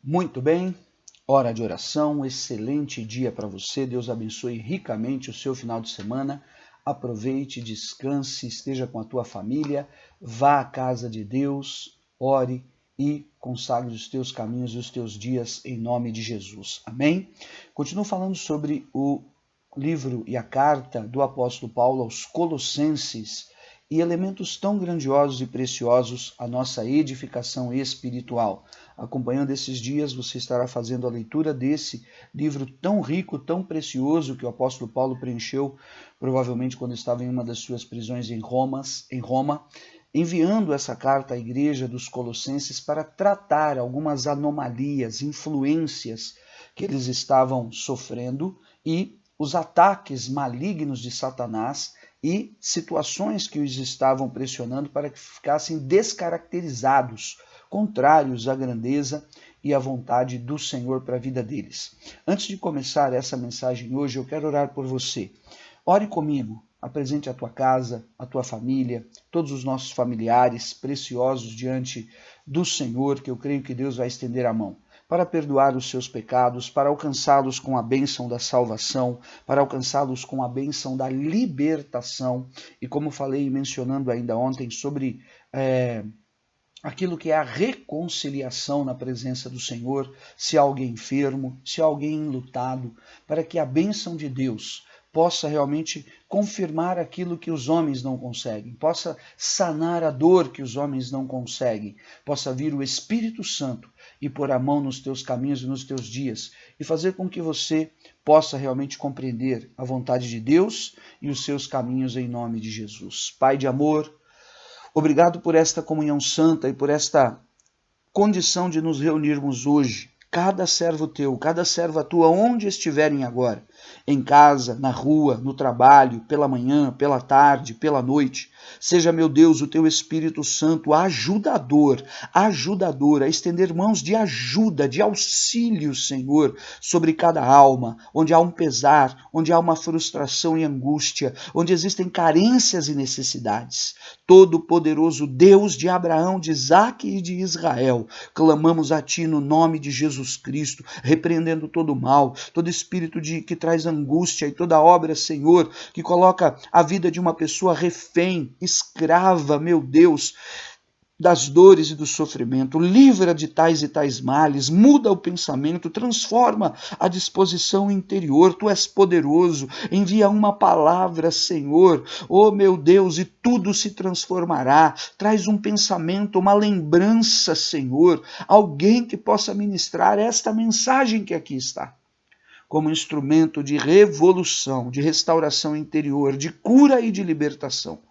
Muito bem, hora de oração, excelente dia para você, Deus abençoe ricamente o seu final de semana, aproveite, descanse, esteja com a tua família, vá à casa de Deus, ore e consagre os teus caminhos e os teus dias em nome de Jesus, amém? Continuo falando sobre o livro e a carta do apóstolo Paulo aos Colossenses e elementos tão grandiosos e preciosos à nossa edificação espiritual. Acompanhando esses dias, você estará fazendo a leitura desse livro tão rico, tão precioso que o apóstolo Paulo preencheu, provavelmente quando estava em uma das suas prisões em Roma, enviando essa carta à igreja dos Colossenses para tratar algumas anomalias, influências que eles estavam sofrendo e os ataques malignos de Satanás e situações que os estavam pressionando para que ficassem descaracterizados, contrários à grandeza e à vontade do Senhor para a vida deles. Antes de começar essa mensagem hoje, eu quero orar por você. Ore comigo, apresente a tua casa, a tua família, todos os nossos familiares preciosos diante do Senhor, que eu creio que Deus vai estender a mão para perdoar os seus pecados, para alcançá-los com a bênção da salvação, para alcançá-los com a bênção da libertação. E como falei mencionando ainda ontem sobre aquilo que é a reconciliação na presença do Senhor, se há alguém enfermo, se há alguém enlutado, para que a bênção de Deus possa realmente confirmar aquilo que os homens não conseguem, possa sanar a dor que os homens não conseguem, possa vir o Espírito Santo e pôr a mão nos teus caminhos e nos teus dias e fazer com que você possa realmente compreender a vontade de Deus e os seus caminhos em nome de Jesus. Pai de amor, obrigado por esta comunhão santa e por esta condição de nos reunirmos hoje. Cada servo teu, cada serva tua, onde estiverem agora, em casa, na rua, no trabalho, pela manhã, pela tarde, pela noite, seja, meu Deus, o teu Espírito Santo ajudador a estender mãos de ajuda, de auxílio, Senhor, sobre cada alma, onde há um pesar, onde há uma frustração e angústia, onde existem carências e necessidades. Todo-Poderoso Deus de Abraão, de Isaque e de Israel, clamamos a Ti no nome de Jesus Cristo, repreendendo todo o mal, todo espírito que traz angústia e toda obra, Senhor, que coloca a vida de uma pessoa refém, escrava, meu Deus, das dores e do sofrimento, livra de tais e tais males, muda o pensamento, transforma a disposição interior, Tu és poderoso, envia uma palavra, Senhor, oh meu Deus, e tudo se transformará, traz um pensamento, uma lembrança, Senhor, alguém que possa ministrar esta mensagem que aqui está, como instrumento de revolução, de restauração interior, de cura e de libertação.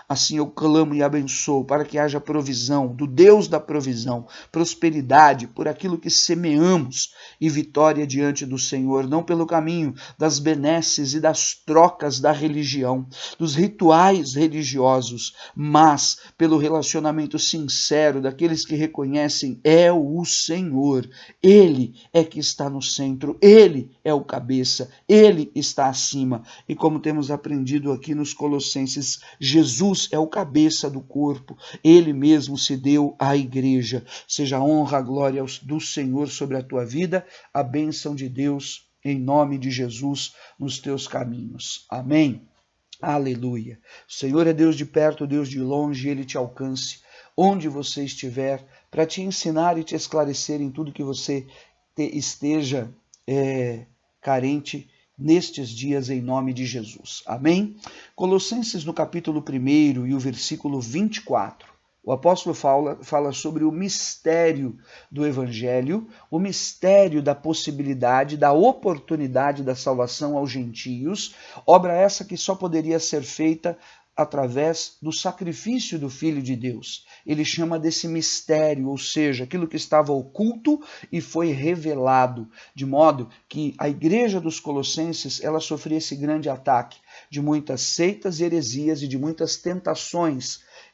Assim eu clamo e abençoo para que haja provisão, do Deus da provisão, prosperidade por aquilo que semeamos e vitória diante do Senhor, não pelo caminho das benesses e das trocas da religião, dos rituais religiosos, mas pelo relacionamento sincero daqueles que reconhecem é o Senhor. Ele é que está no centro, Ele é o cabeça, Ele está acima. E como temos aprendido aqui nos Colossenses, Jesus é o cabeça do corpo, Ele mesmo se deu à igreja. Seja a honra, a glória do Senhor sobre a tua vida, a bênção de Deus em nome de Jesus nos teus caminhos. Amém. Aleluia. O Senhor é Deus de perto, Deus de longe, Ele te alcance onde você estiver, para te ensinar e te esclarecer em tudo que você esteja carente nestes dias, em nome de Jesus. Amém? Colossenses, no capítulo 1 e o versículo 24, o apóstolo fala sobre o mistério do Evangelho, o mistério da possibilidade, da oportunidade da salvação aos gentios, obra essa que só poderia ser feita através do sacrifício do Filho de Deus. Ele chama desse mistério, ou seja, aquilo que estava oculto e foi revelado, de modo que a igreja dos Colossenses, ela sofria esse grande ataque de muitas seitas e heresias e de muitas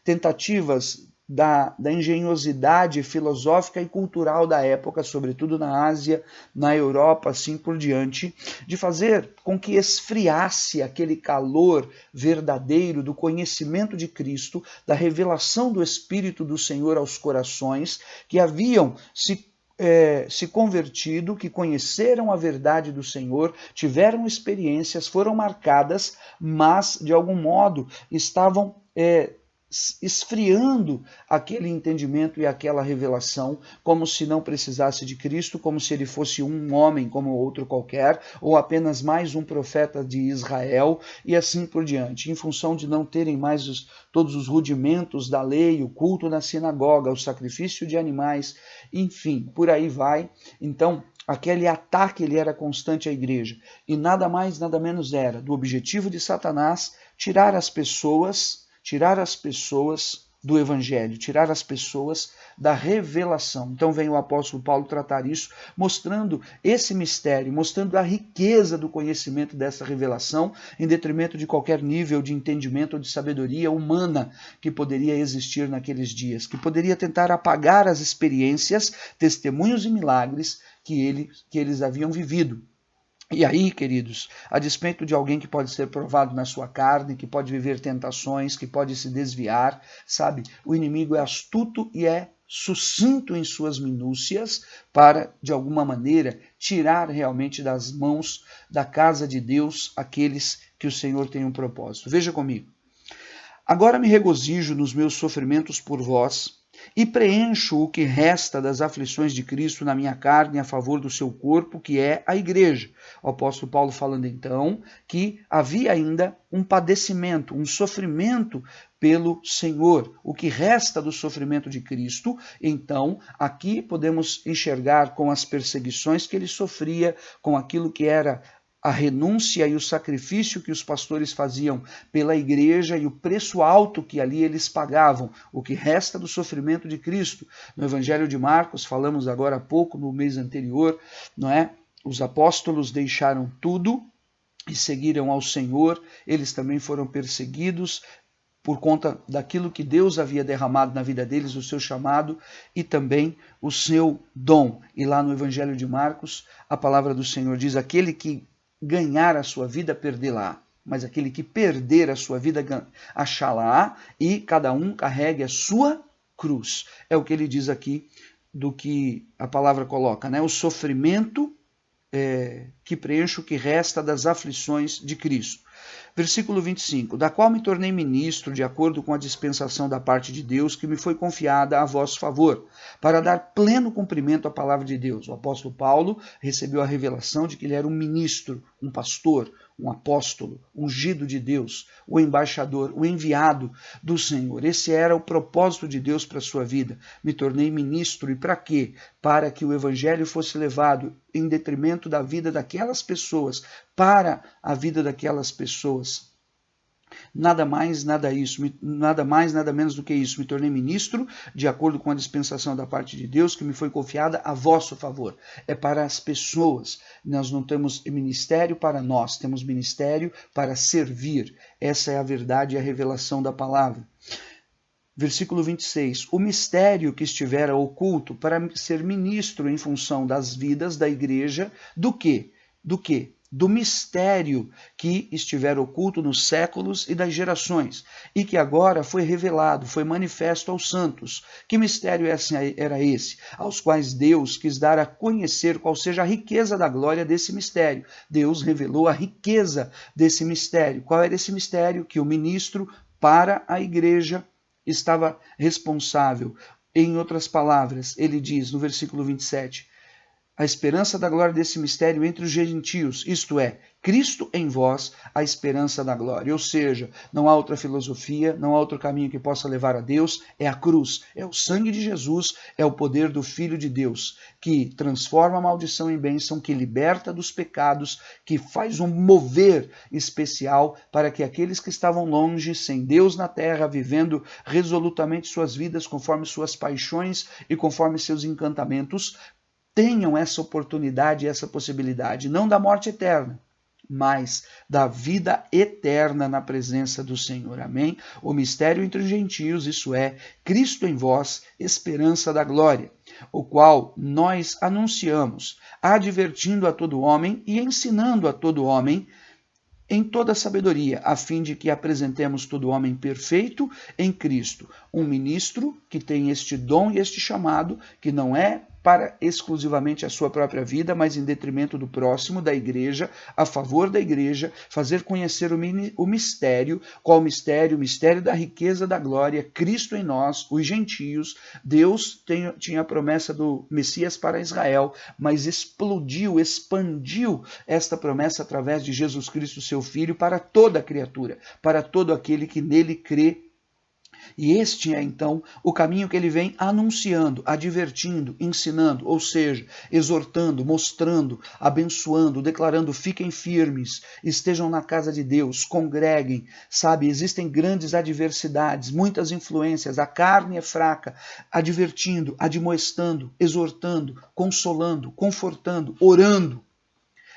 tentativas da engenhosidade filosófica e cultural da época, sobretudo na Ásia, na Europa, assim por diante, de fazer com que esfriasse aquele calor verdadeiro do conhecimento de Cristo, da revelação do Espírito do Senhor aos corações, que haviam se se convertido, que conheceram a verdade do Senhor, tiveram experiências, foram marcadas, mas de algum modo estavam esfriando aquele entendimento e aquela revelação, como se não precisasse de Cristo, como se ele fosse um homem como outro qualquer, ou apenas mais um profeta de Israel, e assim por diante, em função de não terem mais todos os rudimentos da lei, o culto na sinagoga, o sacrifício de animais, enfim, por aí vai. Então, aquele ataque ele era constante à igreja, e nada mais, nada menos era do objetivo de Satanás tirar as pessoas do evangelho, tirar as pessoas da revelação. Então vem o apóstolo Paulo tratar isso, mostrando esse mistério, mostrando a riqueza do conhecimento dessa revelação, em detrimento de qualquer nível de entendimento ou de sabedoria humana que poderia existir naqueles dias, que poderia tentar apagar as experiências, testemunhos e milagres que eles haviam vivido. E aí, queridos, a despeito de alguém que pode ser provado na sua carne, que pode viver tentações, que pode se desviar, sabe? O inimigo é astuto e é sucinto em suas minúcias para, de alguma maneira, tirar realmente das mãos da casa de Deus aqueles que o Senhor tem um propósito. Veja comigo. Agora me regozijo nos meus sofrimentos por vós, e preencho o que resta das aflições de Cristo na minha carne a favor do seu corpo, que é a igreja. O apóstolo Paulo falando então que havia ainda um padecimento, um sofrimento pelo Senhor, o que resta do sofrimento de Cristo. Então, aqui podemos enxergar com as perseguições que ele sofria, com aquilo que era a renúncia e o sacrifício que os pastores faziam pela igreja e o preço alto que ali eles pagavam, o que resta do sofrimento de Cristo. No Evangelho de Marcos, falamos agora há pouco, no mês anterior, não é? Os apóstolos deixaram tudo e seguiram ao Senhor, eles também foram perseguidos por conta daquilo que Deus havia derramado na vida deles, o seu chamado e também o seu dom. E lá no Evangelho de Marcos, a palavra do Senhor diz: aquele que ganhar a sua vida, perdê-la, mas aquele que perder a sua vida, achá-la, e cada um carregue a sua cruz. É o que ele diz aqui, do que a palavra coloca, né? O sofrimento que preenche o que resta das aflições de Cristo. Versículo 25, da qual me tornei ministro de acordo com a dispensação da parte de Deus que me foi confiada a vosso favor, para dar pleno cumprimento à palavra de Deus. O apóstolo Paulo recebeu a revelação de que ele era um ministro, um pastor, um apóstolo, ungido de Deus, o embaixador, o enviado do Senhor. Esse era o propósito de Deus para a sua vida. Me tornei ministro, e para quê? Para que o evangelho fosse levado em detrimento da vida daquelas pessoas, para a vida daquelas pessoas. Nada mais, nada menos do que isso. Me tornei ministro de acordo com a dispensação da parte de Deus que me foi confiada a vosso favor. É para as pessoas. Nós não temos ministério para nós, temos ministério para servir. Essa é a verdade e a revelação da palavra. Versículo 26, o mistério que estivera oculto para ser ministro em função das vidas da igreja, do quê? Do mistério que estiver oculto nos séculos e das gerações, e que agora foi revelado, foi manifesto aos santos. Que mistério era esse? Aos quais Deus quis dar a conhecer qual seja a riqueza da glória desse mistério. Deus revelou a riqueza desse mistério. Qual era esse mistério? Que o ministro para a igreja estava responsável. Em outras palavras, ele diz no versículo 27, a esperança da glória desse mistério entre os gentios, isto é, Cristo em vós, a esperança da glória. Ou seja, não há outra filosofia, não há outro caminho que possa levar a Deus, é a cruz, é o sangue de Jesus, é o poder do Filho de Deus, que transforma a maldição em bênção, que liberta dos pecados, que faz um mover especial para que aqueles que estavam longe, sem Deus na terra, vivendo resolutamente suas vidas conforme suas paixões e conforme seus encantamentos, tenham essa oportunidade, essa possibilidade, não da morte eterna, mas da vida eterna na presença do Senhor. Amém? O mistério entre os gentios, isso é, Cristo em vós, esperança da glória, o qual nós anunciamos, advertindo a todo homem e ensinando a todo homem em toda sabedoria, a fim de que apresentemos todo homem perfeito em Cristo. Um ministro que tem este dom e este chamado, que não é para exclusivamente a sua própria vida, mas em detrimento do próximo, da igreja, a favor da igreja, fazer conhecer o mistério. Qual mistério? O mistério da riqueza da glória, Cristo em nós, os gentios. Deus tinha a promessa do Messias para Israel, mas expandiu esta promessa através de Jesus Cristo, seu Filho, para toda a criatura, para todo aquele que nele crê. E este é, então, o caminho que ele vem anunciando, advertindo, ensinando, ou seja, exortando, mostrando, abençoando, declarando: fiquem firmes, estejam na casa de Deus, congreguem, sabe? Existem grandes adversidades, muitas influências, a carne é fraca, advertindo, admoestando, exortando, consolando, confortando, orando.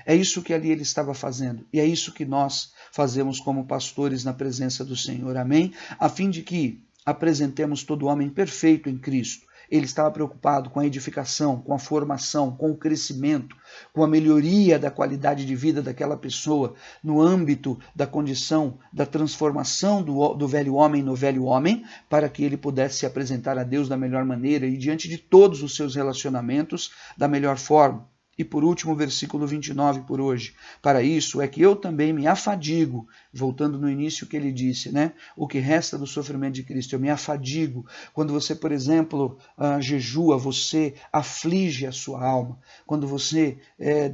É isso que ali ele estava fazendo, e é isso que nós fazemos como pastores na presença do Senhor, amém? A fim de que apresentemos todo homem perfeito em Cristo. Ele estava preocupado com a edificação, com a formação, com o crescimento, com a melhoria da qualidade de vida daquela pessoa, no âmbito da condição, da transformação do velho homem no velho homem, para que ele pudesse se apresentar a Deus da melhor maneira e diante de todos os seus relacionamentos da melhor forma. E por último, versículo 29 por hoje. Para isso é que eu também me afadigo, voltando no início que ele disse, né? O que resta do sofrimento de Cristo, eu me afadigo. Quando você, por exemplo, jejua, você aflige a sua alma. Quando você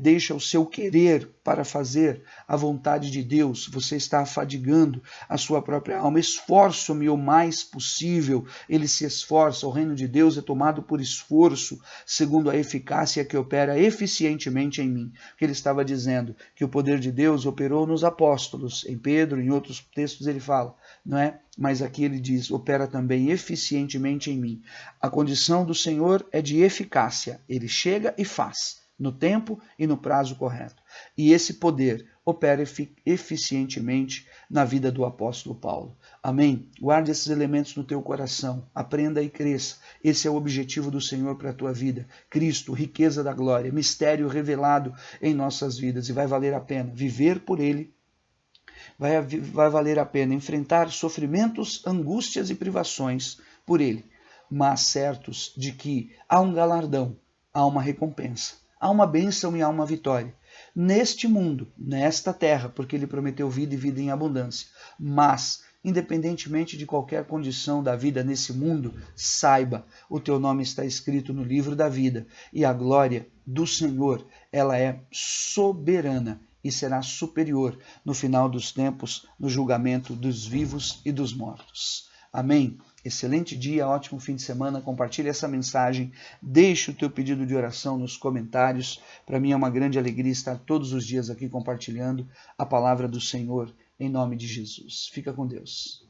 deixa o seu querer para fazer a vontade de Deus, você está afadigando a sua própria alma. Esforço-me o mais possível. Ele se esforça, o reino de Deus é tomado por esforço, segundo a eficácia que opera eficientemente em mim. Que ele estava dizendo que o poder de Deus operou nos apóstolos. Em Pedro, em outros textos ele fala, não é? Mas aqui ele diz, opera também eficientemente em mim. A condição do Senhor é de eficácia. Ele chega e faz, no tempo e no prazo correto. E esse poder opera eficientemente na vida do apóstolo Paulo. Amém? Guarde esses elementos no teu coração. Aprenda e cresça. Esse é o objetivo do Senhor para a tua vida. Cristo, riqueza da glória, mistério revelado em nossas vidas. E vai valer a pena viver por Ele. Vai valer a pena enfrentar sofrimentos, angústias e privações por Ele. Mas certos de que há um galardão, há uma recompensa, há uma bênção e há uma vitória. Neste mundo, nesta terra, porque ele prometeu vida e vida em abundância. Mas, independentemente de qualquer condição da vida nesse mundo, saiba, o teu nome está escrito no livro da vida. E a glória do Senhor, ela é soberana e será superior no final dos tempos, no julgamento dos vivos e dos mortos. Amém? Excelente dia, ótimo fim de semana. Compartilhe essa mensagem. Deixe o teu pedido de oração nos comentários. Para mim é uma grande alegria estar todos os dias aqui compartilhando a palavra do Senhor em nome de Jesus. Fica com Deus.